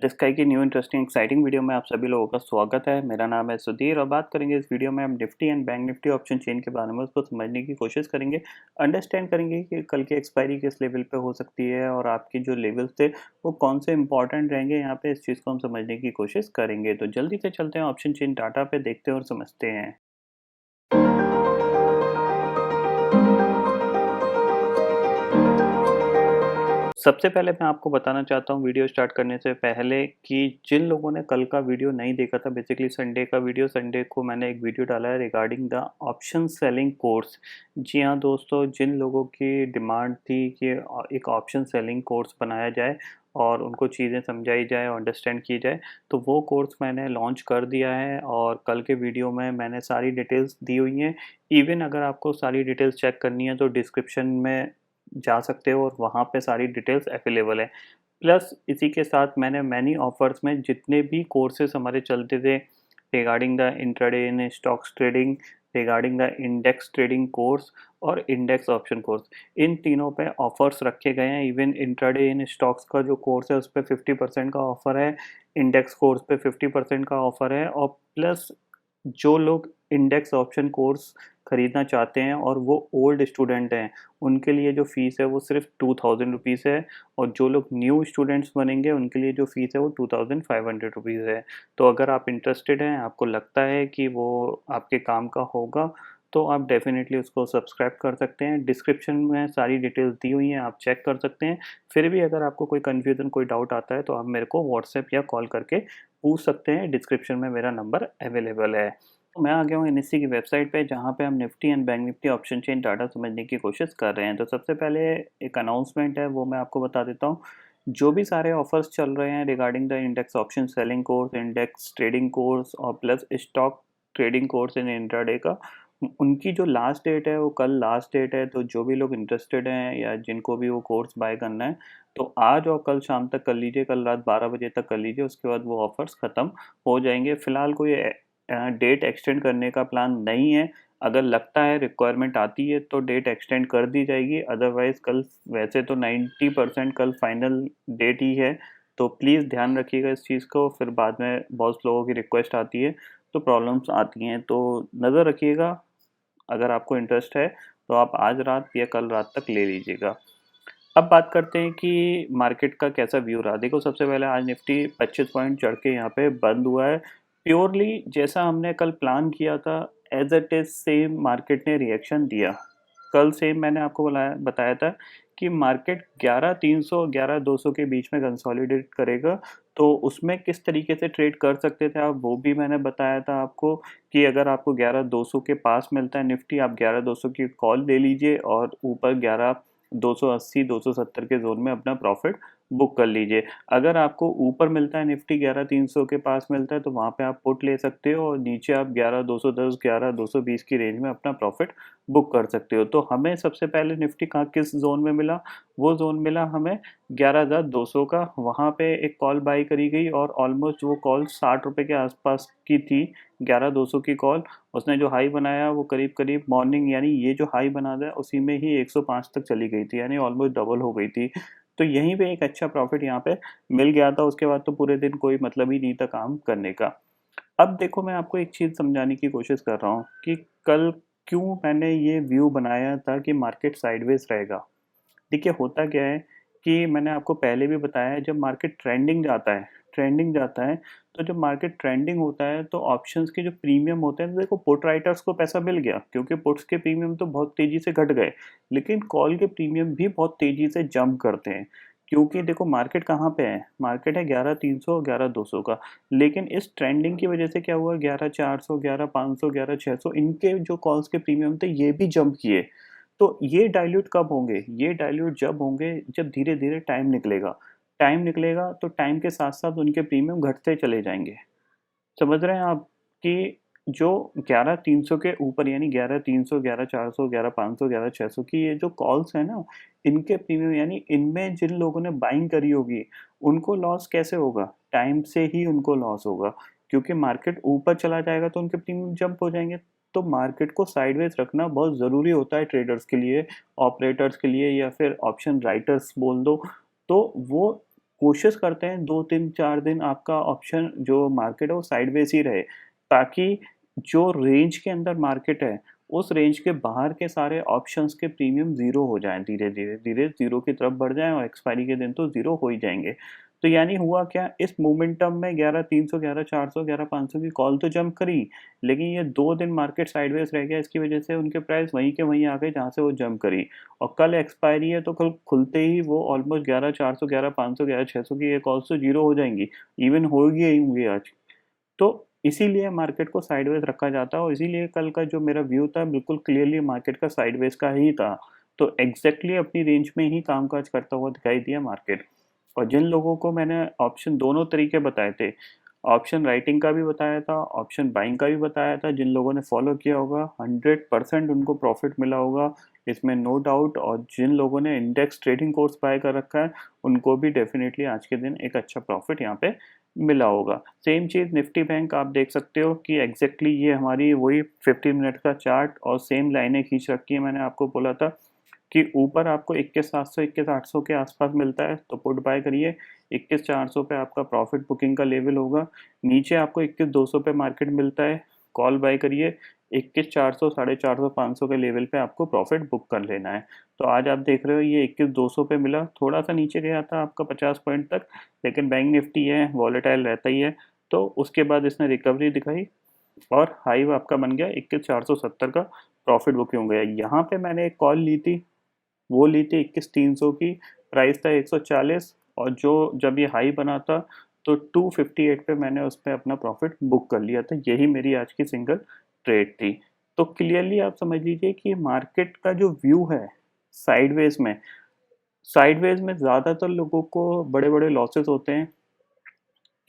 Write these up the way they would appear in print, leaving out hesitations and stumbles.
Sky की new interesting exciting video में आप सभी लोगों का स्वागत है। मेरा नाम है सुधीर और बात करेंगे इस वीडियो में हम Nifty and bank Nifty option chain के बारे में उसको समझने की कोशिश करेंगे। अंडरस्टैंड करेंगे कि कल की एक्सपायरी किस लेवल पे हो सकती है और आपके जो लेवल्स थे वो कौन से इंपॉर्टेंट रहेंगे। यहाँ पे इस चीज़ को हम समझने की कोशिश करेंगे। तो जल्दी से चलते हैं ऑप्शन चेन डाटा पे, देखते हैं और समझते हैं। सबसे पहले मैं आपको बताना चाहता हूँ वीडियो स्टार्ट करने से पहले कि जिन लोगों ने कल का वीडियो नहीं देखा था, बेसिकली संडे का वीडियो, संडे को मैंने एक वीडियो डाला है regarding the option selling course. जी हाँ दोस्तों, जिन लोगों की डिमांड थी कि एक ऑप्शन सेलिंग कोर्स बनाया जाए और उनको चीज़ें समझाई जाए और अंडरस्टैंड की जाए, तो वो कोर्स मैंने लॉन्च कर दिया है और कल के वीडियो में मैंने सारी डिटेल्स दी हुई हैं। इवन अगर आपको सारी डिटेल्स चेक करनी है तो डिस्क्रिप्शन में जा सकते हो और वहाँ पे सारी डिटेल्स अवेलेबल है। प्लस इसी के साथ मैंने मैनी ऑफर्स में जितने भी कोर्सेज हमारे चलते थे regarding the intraday in stocks trading, regarding the index trading course और इंडेक्स ऑप्शन कोर्स, इन तीनों पे ऑफर्स रखे गए हैं। इवन इंट्राडे इन स्टॉक्स का जो कोर्स है उस पर 50% का ऑफर है, इंडेक्स कोर्स पे 50% का ऑफर है और प्लस जो लोग इंडेक्स ऑप्शन कोर्स खरीदना चाहते हैं और वो ओल्ड स्टूडेंट हैं, उनके लिए जो फ़ीस है वो सिर्फ 2000 रुपीज़ है और जो लोग न्यू स्टूडेंट्स बनेंगे उनके लिए जो फ़ीस है वो 2500 रुपीज़ है। तो अगर आप इंटरेस्टेड हैं, आपको लगता है कि वो आपके काम का होगा, तो आप डेफ़िनेटली उसको सब्सक्राइब कर सकते हैं। डिस्क्रिप्शन में सारी डिटेल्स दी हुई हैं, आप चेक कर सकते हैं। फिर भी अगर आपको कोई कन्फ्यूज़न, कोई डाउट आता है तो आप मेरे को व्हाट्सएप या कॉल करके पूछ सकते हैं। डिस्क्रिप्शन में मेरा नंबर अवेलेबल है। तो मैं आ गया हूँ एनएससी की वेबसाइट पे, जहाँ पे हम Nifty and bank Nifty option chain data समझने की कोशिश कर रहे हैं। तो सबसे पहले एक अनाउंसमेंट है, वो मैं आपको बता देता हूँ। जो भी सारे ऑफर्स चल रहे हैं regarding the index option selling course, index trading course और plus stock trading course in intraday का, उनकी जो लास्ट डेट है वो कल लास्ट डेट है। तो जो भी लोग इंटरेस्टेड हैं या जिनको भी वो कोर्स बाय करना है, तो आज और कल शाम तक कर लीजिए, कल रात 12 बजे तक कर लीजिए। उसके बाद वो ऑफर्स ख़त्म हो जाएंगे। फिलहाल कोई डेट एक्सटेंड करने का प्लान नहीं है। अगर लगता है रिक्वायरमेंट आती है तो डेट एक्सटेंड कर दी जाएगी, अदरवाइज कल वैसे तो 90% कल फाइनल डेट ही है। तो प्लीज़ ध्यान रखिएगा इस चीज़ को, फिर बाद में बहुत लोगों की रिक्वेस्ट आती है तो प्रॉब्लम्स आती हैं। तो नज़र रखिएगा, अगर आपको इंटरेस्ट है तो आप आज रात या कल रात तक ले लीजिएगा। अब बात करते हैं कि मार्केट का कैसा व्यू रहा। देखो, सबसे पहले आज निफ्टी 25 पॉइंट चढ़ के यहाँ पे बंद हुआ है। प्योरली जैसा हमने कल प्लान किया था, as it is same market ने रिएक्शन दिया। कल सेम मैंने आपको बताया था कि मार्केट 11,300 11,200 के बीच में कंसोलिडेट करेगा। तो उसमें किस तरीके से ट्रेड कर सकते थे आप, वो भी मैंने बताया था आपको कि अगर आपको 11,200 के पास मिलता है निफ्टी, आप 11,200 की कॉल ले लीजिए और ऊपर 11,280 270 के जोन में अपना प्रॉफिट बुक कर लीजिए। अगर आपको ऊपर मिलता है निफ्टी 11,300 के पास मिलता है तो वहाँ पे आप पुट ले सकते हो और नीचे आप 11,210 11,220 की रेंज में अपना प्रॉफिट बुक कर सकते हो। तो हमें सबसे पहले निफ्टी कहाँ किस जोन में मिला, वो जोन मिला हमें 11,200 का। वहाँ पे एक कॉल बाई करी गई और ऑलमोस्ट वो कॉल 60 रुपये के आसपास की थी। 11,200 की कॉल, उसने जो हाई बनाया वो करीब करीब मॉर्निंग, यानी ये जो हाई बना था उसी में ही 105 तक चली गई थी, यानी ऑलमोस्ट डबल हो गई थी। तो यहीं पे एक अच्छा प्रॉफिट यहाँ पे मिल गया था। उसके बाद तो पूरे दिन कोई मतलब ही नहीं था काम करने का। अब देखो, मैं आपको एक चीज़ समझाने की कोशिश कर रहा हूँ कि कल क्यों मैंने ये व्यू बनाया था कि मार्केट साइडवेज रहेगा। देखिए, होता क्या है कि मैंने आपको पहले भी बताया है, जब मार्केट ट्रेंडिंग जाता है तो जब मार्केट ट्रेंडिंग होता है तो ऑप्शंस के जो प्रीमियम होते हैं, तो देखो पुट राइटर्स को पैसा मिल गया क्योंकि पुट्स के प्रीमियम तो बहुत तेज़ी से घट गए, लेकिन कॉल के प्रीमियम भी बहुत तेज़ी से जंप करते हैं। क्योंकि देखो, मार्केट कहाँ पे है, मार्केट है 11,300 11,200 का, लेकिन इस ट्रेंडिंग की वजह से क्या हुआ, 11,400 11,500 11,600 इनके जो कॉल्स के प्रीमियम थे ये भी जंप किए। तो ये डाइल्यूट कब होंगे, ये डाइल्यूट जब होंगे जब धीरे धीरे टाइम निकलेगा तो टाइम के साथ साथ उनके प्रीमियम घटते चले जाएंगे। समझ रहे हैं आप कि जो 11,300 के ऊपर, यानी 11,300 11,400 11,500 11,600 की ये जो कॉल्स है ना, इनके प्रीमियम, यानी इनमें जिन लोगों ने बाइंग करी होगी उनको लॉस कैसे होगा, टाइम से ही उनको लॉस होगा। क्योंकि मार्केट ऊपर चला जाएगा तो उनके प्रीमियम जंप हो जाएंगे। तो मार्केट को साइडवेज रखना बहुत ज़रूरी होता है ट्रेडर्स के लिए, ऑपरेटर्स के लिए, या फिर ऑप्शन राइटर्स बोल दो। तो वो कोशिश करते हैं 2-3-4 दिन आपका ऑप्शन जो मार्केट है वो साइडवेज ही रहे, ताकि जो रेंज के अंदर मार्केट है, उस रेंज के बाहर के सारे ऑप्शंस के प्रीमियम ज़ीरो हो जाएँ धीरे-धीरे, धीरे ज़ीरो की तरफ बढ़ जाएँ और एक्सपायरी के दिन तो ज़ीरो हो ही जाएँगे। तो यानी हुआ क्या, इस मोमेंटम में 11,300, 11,400, 11,500 की कॉल तो जंप करी, लेकिन ये 2 दिन मार्केट साइडवेज रह गया, इसकी वजह से उनके प्राइस वहीं के वहीं आ गए जहाँ से वो जंप करी। और कल एक्सपायरी है तो कल खुलते ही वो ऑलमोस्ट 11,400, 11,500, 11,600 की ये कॉल्स तो ज़ीरो हो जाएँगी, इवन होगी ही होंगी आज। तो इसीलिए मार्केट को साइडवेज रखा जाता है और इसीलिए कल का जो मेरा व्यू था बिल्कुल क्लियरली मार्केट का साइडवेज का ही था। तो एग्ज़ैक्टली अपनी रेंज में ही कामकाज करता हुआ दिखाई दिया मार्केट। और जिन लोगों को मैंने ऑप्शन दोनों तरीके बताए थे, ऑप्शन राइटिंग का भी बताया था, ऑप्शन बाइंग का भी बताया था, जिन लोगों ने फॉलो किया होगा 100% उनको प्रॉफ़िट मिला होगा, इसमें नो डाउट। और जिन लोगों ने इंडेक्स ट्रेडिंग कोर्स बाय कर रखा है, उनको भी डेफ़िनिटली आज के दिन एक अच्छा प्रॉफ़िट यहाँ पे मिला होगा। सेम चीज़ निफ्टी बैंक आप देख सकते हो कि एग्ज़ैक्टली ये हमारी वही 15 मिनट का चार्ट और सेम लाइनें खींच रखी है। मैंने आपको बोला था कि ऊपर आपको 21,700 21,800 के आसपास मिलता है तो पुट बाय करिए। 21,400 पे आपका प्रॉफिट बुकिंग का लेवल होगा। नीचे आपको 21,200 पे मार्केट मिलता है, कॉल बाय करिए। 21,400 450 500 के लेवल पे आपको प्रॉफिट बुक कर लेना है। तो आज आप देख रहे हो ये 21,200 पे मिला, थोड़ा सा नीचे गया था आपका 50 पॉइंट तक, लेकिन बैंक निफ्टी है वॉलेटाइल रहता ही है, तो उसके बाद इसने रिकवरी दिखाई और हाई आपका बन गया 21,470 का प्रॉफिट बुकिंग हो गया। यहाँ पे मैंने एक कॉल ली थी, वो ली थी 21,300 की, प्राइस था 140 और जो जब ये हाई बना था तो 258 पे मैंने उस पे अपना प्रॉफिट बुक कर लिया था। यही मेरी आज की सिंगल ट्रेड थी। तो क्लियरली आप समझ लीजिए कि मार्केट का जो व्यू है साइडवेज में ज़्यादातर लोगों को बड़े-बड़े लॉसेस होते हैं।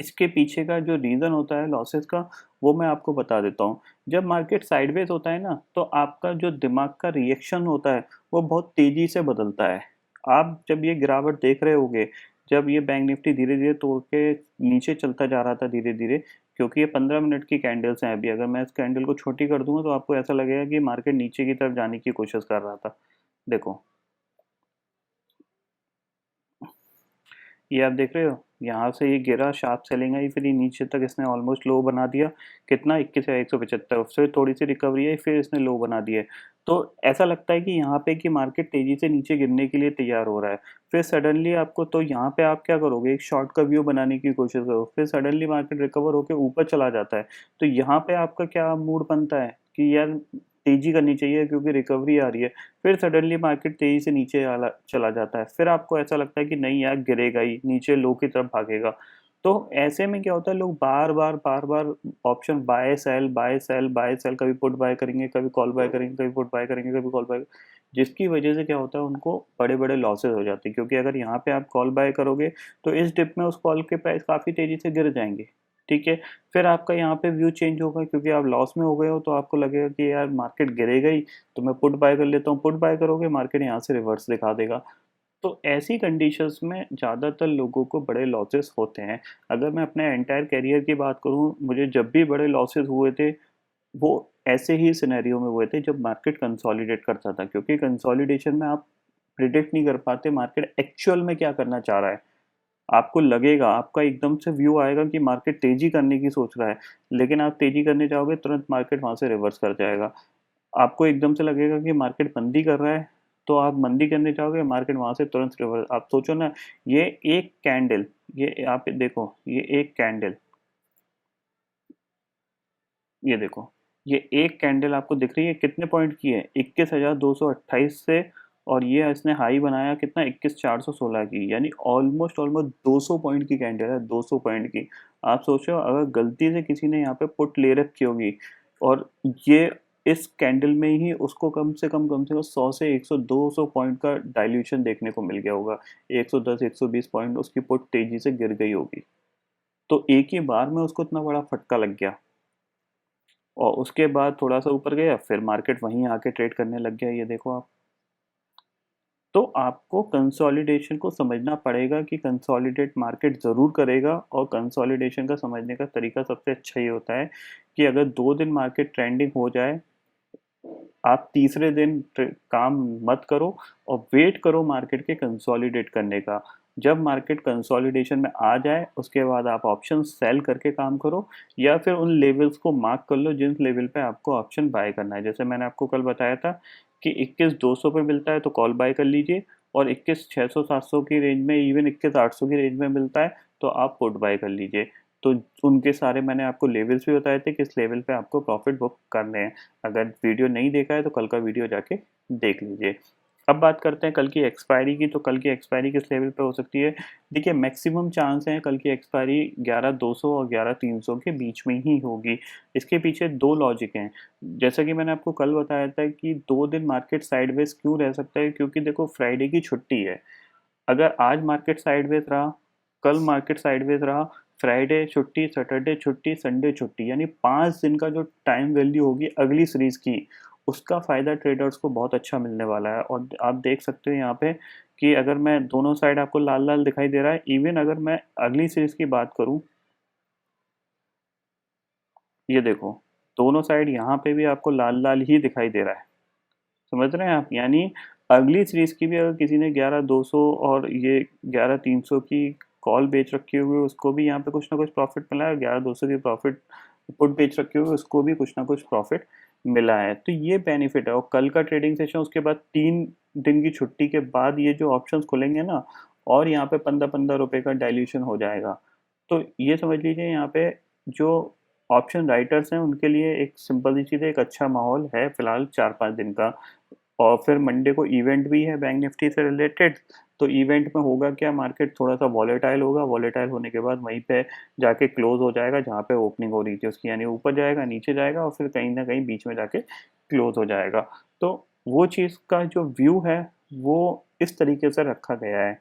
इसके पीछे का जो रीज़न होता है लॉसेस का, वो मैं आपको बता देता हूँ। जब मार्केट साइडवेज होता है ना, तो आपका जो दिमाग का रिएक्शन होता है, वो बहुत तेज़ी से बदलता है। आप जब ये गिरावट देख रहे होंगे, जब ये बैंक निफ्टी धीरे-धीरे तोड़ के नीचे चलता जा रहा था धीरे-धीरे, क्योंकि ये 15 मिनट की कैंडल्स हैं अभी, अगर मैं इस कैंडल को छोटी कर दूँगा, तो आपको ऐसा लगेगा कि मार्केट नीचे की तरफ जाने की कोशिश कर रहा था। देखो, ये आप देख रहे हो? यहाँ से ये गिरा, शार्प सेलिंग आई, फिर ये नीचे तक इसने ऑलमोस्ट लो बना दिया। कितना 21 या 175, फिर थोड़ी-सी रिकवरी आई, फिर इसने लो बना दिया है। तो ऐसा लगता है कि यहाँ पे कि मार्केट तेज़ी से नीचे गिरने के लिए तैयार हो रहा है। फिर सडनली आपको, तो यहाँ पे आप क्या करोगे? एक शॉर्ट का व्यू बनाने की कोशिश करो। फिर सडनली मार्केट रिकवर होके ऊपर चला जाता है। तो यहाँ पे आपका क्या मूड बनता है कि यार तेज़ी करनी चाहिए क्योंकि रिकवरी आ रही है। फिर सडनली मार्केट तेज़ी से नीचे आला चला जाता है। फिर आपको ऐसा लगता है कि नहीं यार गिरेगा ही, नीचे लो की तरफ भागेगा। तो ऐसे में क्या होता है, लोग बार-बार option buy sell, buy sell, buy sell, कभी पुट बाय करेंगे, कभी कॉल बाय करेंगे, कभी पुट बाय करेंगे, कभी कॉल बाय, जिसकी वजह से क्या होता है उनको बड़े-बड़े लॉसेस हो जाते हैं। क्योंकि अगर यहाँ पे आप कॉल बाय करोगे तो इस डिप में उस कॉल के प्राइस काफ़ी तेज़ी से गिर जाएँगे। ठीक है? फिर आपका यहाँ पे व्यू चेंज होगा क्योंकि आप लॉस में हो गए हो, तो आपको लगेगा कि यार मार्केट गिरेगा ही, तो मैं पुट बाय कर लेता हूँ। पुट बाय करोगे, मार्केट यहाँ से रिवर्स दिखा देगा। तो ऐसी कंडीशंस में ज़्यादातर लोगों को बड़े लॉसेस होते हैं। अगर मैं अपने एंटायर करियर की बात करूँ, मुझे जब भी बड़े लॉसेस हुए थे, वो ऐसे ही सिनेरियो में हुए थे जब मार्केट कंसोलिडेट करता था, क्योंकि कंसोलिडेशन में आप प्रिडिक्ट नहीं कर पाते मार्केट एक्चुअल में क्या करना चाह रहा है। आपको लगेगा, आपका एकदम से व्यू आएगा कि मार्केट तेज़ी करने की सोच रहा है, लेकिन आप तेज़ी करने जाओगे, तुरंत मार्केट वहाँ से रिवर्स कर जाएगा। आपको एकदम से लगेगा कि मार्केट मंदी कर रहा है, तो आप मंदी करने जाओगे, मार्केट वहाँ से तुरंत रिवर्स। आप सोचो ना, ये एक कैंडल, ये आप देखो, ये एक कैंडल, ये देखो, ये एक कैंडल आपको दिख रही है कितने पॉइंट की है? 21,228 से, और ये इसने हाई बनाया कितना, 21,416 की, यानी ऑलमोस्ट 200 पॉइंट की कैंडल है, 200 पॉइंट की। आप सोचो अगर गलती से किसी ने यहाँ पे पुट ले रखी होगी और ये इस कैंडल में ही उसको कम से कम 100 से 100 200 पॉइंट का डाइल्यूशन देखने को मिल गया होगा। 110 120 पॉइंट उसकी पुट तेजी से गिर गई होगी। तो एक ही बार में उसको इतना बड़ा फटका लग गया। और उसके बाद थोड़ा-सा ऊपर गया, फिर मार्केट वहीं आके ट्रेड करने लग गया, ये देखो आप। तो आपको कंसोलिडेशन को समझना पड़ेगा कि कंसोलिडेट मार्केट ज़रूर करेगा, और कंसोलिडेशन का समझने का तरीका सबसे अच्छा ये होता है कि अगर 2 दिन मार्केट ट्रेंडिंग हो जाए, आप तीसरे दिन काम मत करो और वेट करो मार्केट के कंसोलिडेट करने का। जब मार्केट कंसोलिडेशन में आ जाए उसके बाद आप ऑप्शन सेल करके काम करो, या फिर उन लेवल्स को मार्क कर लो जिन लेवल पे आपको ऑप्शन बाय करना है। जैसे मैंने आपको कल बताया था कि 21,200 पे मिलता है तो कॉल बाय कर लीजिए, और 21,600-700 की रेंज में, इवन 21,800 की रेंज में मिलता है तो आप पुट बाय कर लीजिए। तो उनके सारे मैंने आपको लेवल्स भी बताए थे, किस लेवल पे आपको प्रॉफिट बुक करने हैं। अगर वीडियो नहीं देखा है तो कल का वीडियो जाके देख लीजिए। अब बात करते हैं कल की एक्सपायरी की। तो कल की एक्सपायरी किस लेवल पे हो सकती है? देखिए, मैक्सिमम चांस है कल की एक्सपायरी 11,200 और 11,300 के बीच में ही होगी। इसके पीछे दो लॉजिक हैं। जैसा कि मैंने आपको कल बताया था कि 2 दिन मार्केट साइडवेज क्यों रह सकता है, क्योंकि देखो फ्राइडे की छुट्टी है। अगर आज मार्केट साइडवेज रहा, कल मार्केट साइडवेज रहा, फ्राइडे छुट्टी, सैटरडे छुट्टी, संडे छुट्टी, यानी 5 दिन का जो टाइम वैल्यू होगी अगली सीरीज की, उसका फ़ायदा ट्रेडर्स को बहुत अच्छा मिलने वाला है। और आप देख सकते हो यहाँ पे कि अगर मैं दोनों साइड, आपको लाल लाल दिखाई दे रहा है, इवन अगर मैं अगली सीरीज की बात करूँ, ये देखो, दोनों साइड यहाँ पे भी आपको लाल लाल ही दिखाई दे रहा है। समझ रहे हैं आप? यानी अगली सीरीज की भी अगर किसी ने 11,200 और ये 11,300 की कॉल बेच रखी हुई है, उसको भी यहाँ पे कुछ ना कुछ प्रॉफिट मिला है। 11,200 की प्रॉफिट पुट बेच रखी हुई है, उसको भी कुछ ना कुछ प्रॉफिट मिला है। तो ये बेनिफिट है। और कल का ट्रेडिंग सेशन, उसके बाद 3 दिन की छुट्टी के बाद ये जो ऑप्शंस खुलेंगे ना, और यहाँ पे 15-15 रुपए का डाइल्यूशन हो जाएगा। तो ये समझ लीजिए यहाँ पे जो ऑप्शन राइटर्स हैं उनके लिए एक सिंपल सी चीज़ है, एक अच्छा माहौल है फिलहाल 4-5 दिन का। और फिर मंडे को इवेंट भी है बैंक निफ्टी से रिलेटेड। तो इवेंट में होगा क्या, मार्केट थोड़ा सा वॉलेटाइल होगा, वॉलेटाइल होने के बाद वहीं पे जाके क्लोज हो जाएगा जहाँ पे ओपनिंग हो रही थी उसकी, यानी ऊपर जाएगा, नीचे जाएगा, और फिर कहीं ना कहीं बीच में जाके क्लोज हो जाएगा। तो वो चीज़ का जो व्यू है वो इस तरीके से रखा गया है।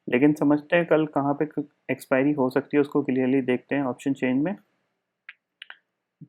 लेकिन समझते हैं कल कहाँ पे एक्सपायरी हो सकती है, उसको क्लियरली देखते हैं ऑप्शन चेंज में।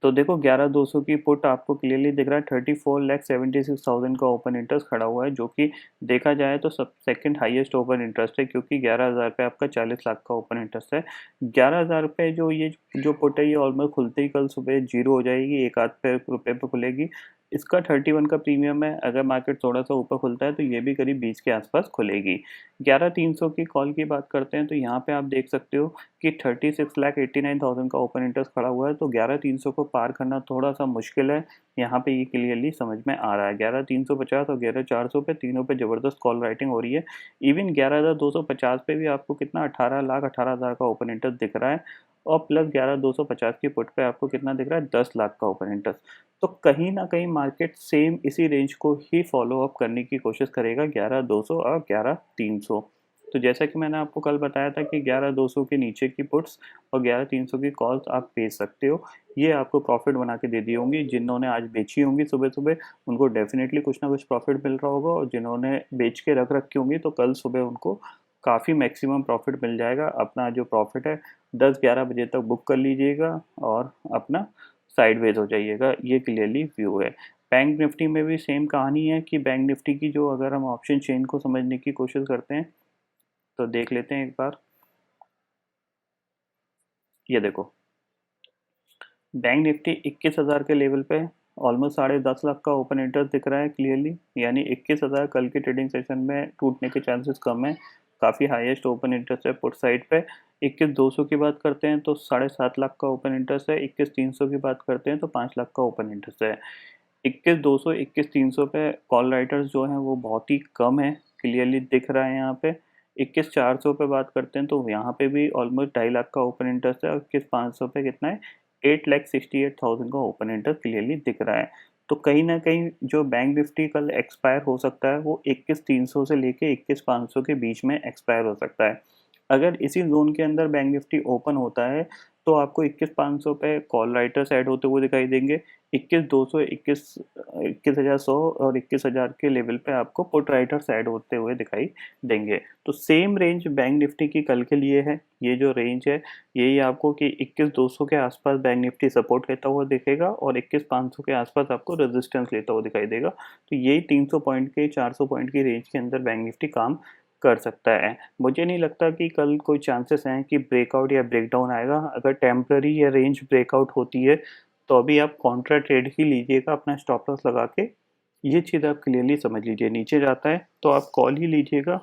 तो देखो, 11,200 की पुट आपको क्लियरली दिख रहा है, 34,76,000 का ओपन इंटरेस्ट खड़ा हुआ है, जो कि देखा जाए तो सब सेकंड हाईएस्ट ओपन इंटरेस्ट है, क्योंकि 11,000 पे आपका 40 लाख का ओपन इंटरेस्ट है। 11,000 पे जो ये जो पुट है, ये ऑलमोस्ट खुलते ही कल सुबह जीरो हो जाएगी, एक आध पे रुपये पे खुलेगी। इसका 31 का प्रीमियम है। अगर मार्केट थोड़ा सा ऊपर खुलता है तो ये भी करीब 20 के आसपास खुलेगी। 11,300 की कॉल की बात करते हैं तो यहाँ पे आप देख सकते हो कि 36,89,000 का ओपन इंटरेस्ट खड़ा हुआ है। तो 11,300 को पार करना थोड़ा सा मुश्किल है। यहाँ पे ये क्लियरली समझ में आ रहा है। 11,350 और 11,400 पे, तीनों पे ज़बरदस्त कॉल राइटिंग हो रही है। इवन 11,250 पे भी आपको कितना 18,18,000 का ओपन इंटरेस्ट दिख रहा है, और प्लस 11,250 की पुट पे आपको कितना दिख रहा है, 10 लाख का ओपन इंटरेस्ट। तो कहीं ना कहीं मार्केट सेम इसी रेंज को ही फॉलो अप करने की कोशिश करेगा, 11,200 और 11,300। तो जैसा कि मैंने आपको कल बताया था कि 11,200 के नीचे की पुट्स और 11,300 की कॉल्स आप बेच सकते हो। ये आपको प्रॉफिट बना के दे दी होंगी। जिन्होंने आज बेची होंगी सुबह सुबह, उनको डेफिनेटली कुछ ना कुछ प्रॉफिट मिल रहा होगा, और जिन्होंने बेच के रख रखी होंगी तो कल सुबह उनको काफ़ी मैक्सिमम प्रॉफिट मिल जाएगा। अपना जो प्रॉफिट है 10-11 बजे तक बुक कर लीजिएगा और अपना साइडवेज हो जाइएगा। ये क्लियरली व्यू है। बैंक निफ्टी में भी सेम कहानी है कि बैंक निफ्टी की जो, अगर हम ऑप्शन चेन को समझने की कोशिश करते हैं तो देख लेते हैं एक बार। ये देखो, बैंक निफ्टी 21,000 के लेवल पे ऑलमोस्ट 10.5 लाख का ओपन इंटरेस्ट दिख रहा है क्लियरली, यानी 21,000 कल के ट्रेडिंग सेशन में टूटने के चांसेस कम है। काफ़ी हाईएस्ट ओपन इंटरेस्ट है पुट साइड पे। 21,200 की बात करते हैं तो 7.5 लाख का ओपन इंटरेस्ट है। 21,300 की बात करते हैं तो 5 लाख का ओपन इंटरेस्ट है। 21,200 21,300 पे कॉल राइटर्स जो हैं वो बहुत ही कम है, क्लियरली दिख रहा है यहाँ पे। 21,400 पे बात करते हैं तो यहाँ पे भी ऑलमोस्ट 2.5 लाख का ओपन इंटरेस्ट है, और 21,500 पे कितना है, 8,68,000 का ओपन इंटरेस्ट क्लियरली दिख रहा है। तो कहीं ना कहीं जो बैंक निफ्टी कल एक्सपायर हो सकता है वो 21,300 से लेके 21,500 के बीच में एक्सपायर हो सकता है। अगर इसी जोन के अंदर बैंक निफ्टी ओपन होता है तो आपको 21,500 पे कॉल राइटर्स ऐड होते हुए दिखाई देंगे। 21,200, 21,100 और 21,000 के लेवल पे आपको पुट राइटर्स ऐड होते हुए दिखाई देंगे। तो सेम रेंज बैंक निफ्टी की कल के लिए है। ये जो रेंज है यही आपको कि 21,200 के आसपास बैंक निफ्टी सपोर्ट लेता हुआ दिखेगा, और 21,500 के आसपास आपको रेजिस्टेंस लेता हुआ दिखाई देगा। तो यही 300 पॉइंट के, 400 पॉइंट की रेंज के अंदर बैंक निफ्टी काम कर सकता है। मुझे नहीं लगता कि कल कोई चांसेस हैं कि ब्रेकआउट या ब्रेकडाउन आएगा। अगर टेम्पररी या रेंज ब्रेकआउट होती है तो अभी आप कॉन्ट्रा ट्रेड ही लीजिएगा अपना स्टॉप लॉस लगा के। ये चीज़ आप क्लियरली समझ लीजिए। नीचे जाता है तो आप कॉल ही लीजिएगा,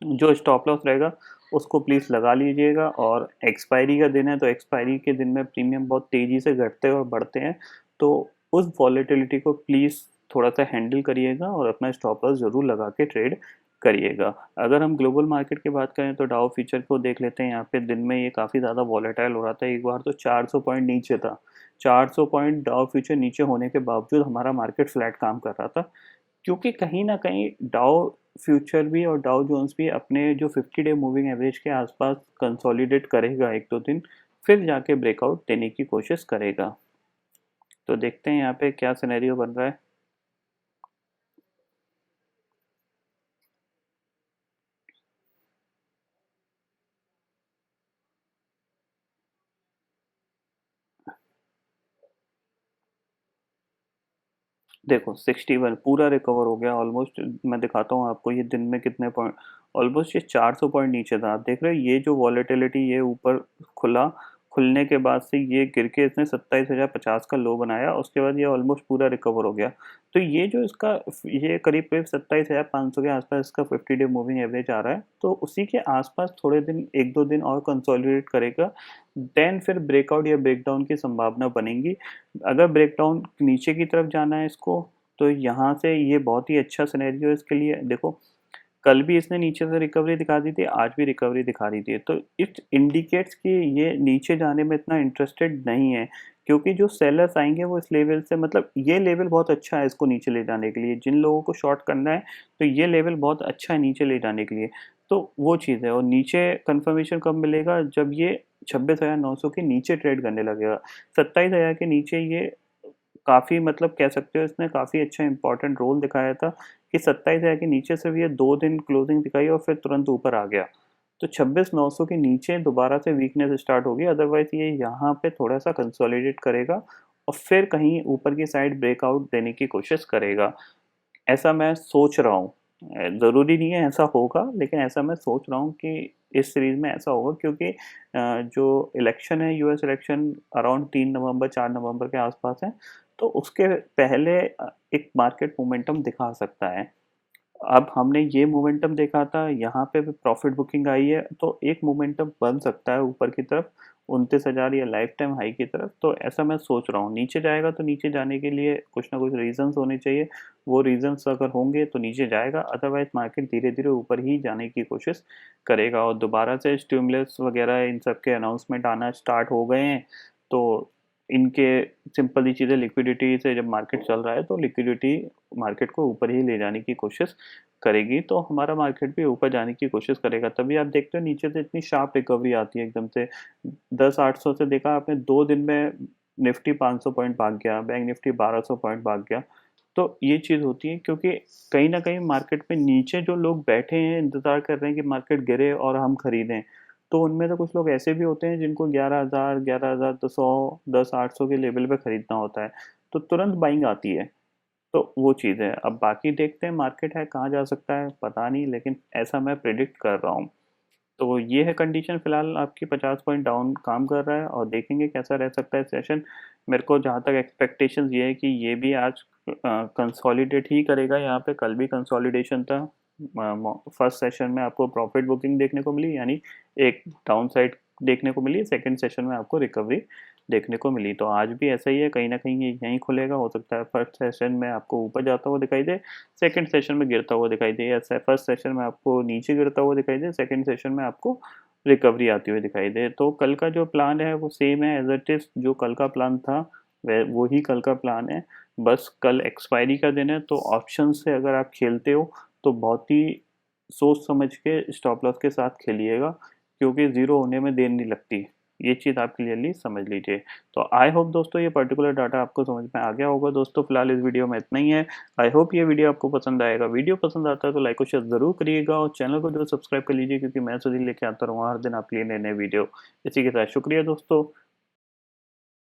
जो स्टॉप लॉस रहेगा उसको प्लीज़ लगा लीजिएगा। और एक्सपायरी का दिन है तो एक्सपायरी के दिन में प्रीमियम बहुत तेज़ी से घटते हैं और बढ़ते हैं, तो उस वॉलेटिलिटी को प्लीज़ थोड़ा-सा हैंडल करिएगा और अपना स्टॉप लॉस ज़रूर लगा के ट्रेड करिएगा। अगर हम ग्लोबल मार्केट की बात करें तो डाउ फ्यूचर को देख लेते हैं। यहाँ पे दिन में ये काफ़ी ज़्यादा वॉलेटाइल हो रहा था, एक बार तो 400 पॉइंट नीचे था। 400 पॉइंट डाउ फ्यूचर नीचे होने के बावजूद हमारा मार्केट फ्लैट काम कर रहा था, क्योंकि कहीं न कहीं डाउ फ्यूचर भी और डाउ जोन्स भी अपने जो 50 डे मूविंग एवरेज के आसपास कंसोलिडेट करेगा 1-2 दिन, फिर जाके ब्रेकआउट देने की कोशिश करेगा। तो देखते हैं यहाँ पे क्या सिनेरियो बन रहा है। देखो 61 पूरा रिकवर हो गया ऑलमोस्ट। मैं दिखाता हूँ आपको ये दिन में कितने पॉइंट, ऑलमोस्ट ये 400 पॉइंट नीचे था। आप देख रहे हो ये जो वॉलेटिलिटी, ये ऊपर खुला, खुलने के बाद से ये गिर के इसने 27,050 का लो बनाया, उसके बाद ये ऑलमोस्ट पूरा रिकवर हो गया। तो ये जो इसका ये करीब करीब 27,500 के आसपास इसका 50 डे मूविंग एवरेज आ रहा है, तो उसी के आसपास थोड़े दिन, 1-2 दिन और कंसोलिडेट करेगा, देन फिर ब्रेकआउट या ब्रेकडाउन की संभावना बनेगी। अगर ब्रेकडाउन नीचे की तरफ जाना है इसको, तो यहाँ से ये बहुत ही अच्छा सिनेरियो है इसके लिए। देखो कल भी इसने नीचे से रिकवरी दिखा दी थी, आज भी रिकवरी दिखा रही थी, तो इट इंडिकेट्स कि ये नीचे जाने में इतना इंटरेस्टेड नहीं है, क्योंकि जो सेलर्स आएंगे वो इस लेवल से, मतलब ये लेवल बहुत अच्छा है इसको नीचे ले जाने के लिए। जिन लोगों को शॉर्ट करना है तो ये लेवल बहुत अच्छा है नीचे ले जाने के लिए। तो वो चीज़ है। और नीचे कंफर्मेशन कब मिलेगा, जब ये 26,900 के नीचे ट्रेड करने लगेगा। 27,000 के नीचे ये काफ़ी, मतलब कह सकते हो इसने काफ़ी अच्छा इंपॉर्टेंट रोल दिखाया था कि 27,000 के नीचे सिर्फ ये 2 दिन क्लोजिंग दिखाई और फिर तुरंत ऊपर आ गया। तो 26,900 के नीचे दोबारा से वीकनेस स्टार्ट होगी, अदरवाइज ये यहाँ पे थोड़ा सा कंसोलिडेट करेगा और फिर कहीं ऊपर की साइड ब्रेकआउट देने की कोशिश करेगा। ऐसा मैं सोच रहा हूँ। ज़रूरी नहीं है ऐसा होगा, लेकिन ऐसा मैं सोच रहा हूँ कि इस सीरीज़ में ऐसा होगा, क्योंकि जो इलेक्शन है, यूएस इलेक्शन अराउंड 3 नवंबर 4 नवंबर के आसपास है, तो उसके पहले एक मार्केट मोमेंटम दिखा सकता है। अब हमने ये मोमेंटम देखा था, यहाँ पे भी प्रॉफिट बुकिंग आई है, तो एक मोमेंटम बन सकता है ऊपर की तरफ 29,000 या लाइफ टाइम हाई की तरफ। तो ऐसा मैं सोच रहा हूँ। नीचे जाएगा तो नीचे जाने के लिए कुछ ना कुछ रीजंस होने चाहिए, वो रीजंस अगर होंगे तो नीचे जाएगा, अदरवाइज मार्केट धीरे धीरे ऊपर ही जाने की कोशिश करेगा। और दोबारा से स्टिमुलस वगैरह इन सब के अनाउंसमेंट आना स्टार्ट हो गए हैं, तो इनके सिंपल ही चीज़ें, लिक्विडिटी से जब मार्केट चल रहा है तो लिक्विडिटी मार्केट को ऊपर ही ले जाने की कोशिश करेगी, तो हमारा मार्केट भी ऊपर जाने की कोशिश करेगा। तभी आप देखते हो नीचे से इतनी शार्प रिकवरी आती है एकदम से। 10,800 से देखा आपने 2 दिन में निफ्टी 500 पॉइंट भाग गया, बैंक निफ्टी 1200 पॉइंट भाग गया। तो ये चीज़ होती है, क्योंकि कहीं न कहीं मार्केट में नीचे जो लोग बैठे हैं, इंतज़ार कर रहे हैं कि मार्केट गिरे और हम खरीदें, तो उनमें से कुछ लोग ऐसे भी होते हैं जिनको 11,000, 11,200, 10,800 के लेवल पे खरीदना होता है, तो तुरंत बाइंग आती है। तो वो चीज़ है। अब बाकी देखते हैं मार्केट है कहाँ जा सकता है, पता नहीं, लेकिन ऐसा मैं प्रेडिक्ट कर रहा हूँ। तो ये है कंडीशन, फिलहाल आपकी 50 पॉइंट डाउन काम कर रहा है और देखेंगे कैसा रह सकता है सेशन। मेरे को जहाँ तक एक्सपेक्टेशंस ये है कि ये भी आज कंसोलिडेट ही करेगा। यहाँ पे कल भी कंसोलिडेशन था। फर्स्ट सेशन में आपको प्रॉफिट बुकिंग देखने को मिली, यानी एक डाउन साइड देखने को मिली। सेकंड सेशन में आपको रिकवरी देखने को मिली, तो आज भी ऐसा ही है। कहीं ना कहीं ये यहीं खुलेगा। हो सकता है फर्स्ट सेशन में आपको ऊपर जाता हुआ दिखाई दे, सेकंड सेशन में गिरता हुआ दिखाई दे, या फर्स्ट सेशन में आपको नीचे गिरता हुआ दिखाई दे, सेकंड सेशन में आपको रिकवरी आती हुई दिखाई दे। तो कल का जो प्लान है वो सेम है एज इट इज। जो कल का प्लान था वह वही कल का प्लान है। बस कल एक्सपायरी का दिन है, तो ऑप्शन से अगर आप खेलते हो तो बहुत ही सोच समझ के स्टॉप लॉस के साथ खेलिएगा, क्योंकि ज़ीरो होने में देर नहीं लगती। ये चीज़ आप क्लियरली समझ लीजिए। तो आई होप दोस्तों ये पर्टिकुलर डाटा आपको समझ में आ गया होगा। दोस्तों फिलहाल इस वीडियो में इतना ही है। आई होप ये वीडियो आपको पसंद आएगा। वीडियो पसंद आता है तो लाइक और शेयर ज़रूर करिएगा और चैनल को जो सब्सक्राइब कर लीजिए, क्योंकि मैं सभी लेके आता रहूँगा हर दिन आपके लिए नए नए वीडियो। इसी के साथ शुक्रिया दोस्तों।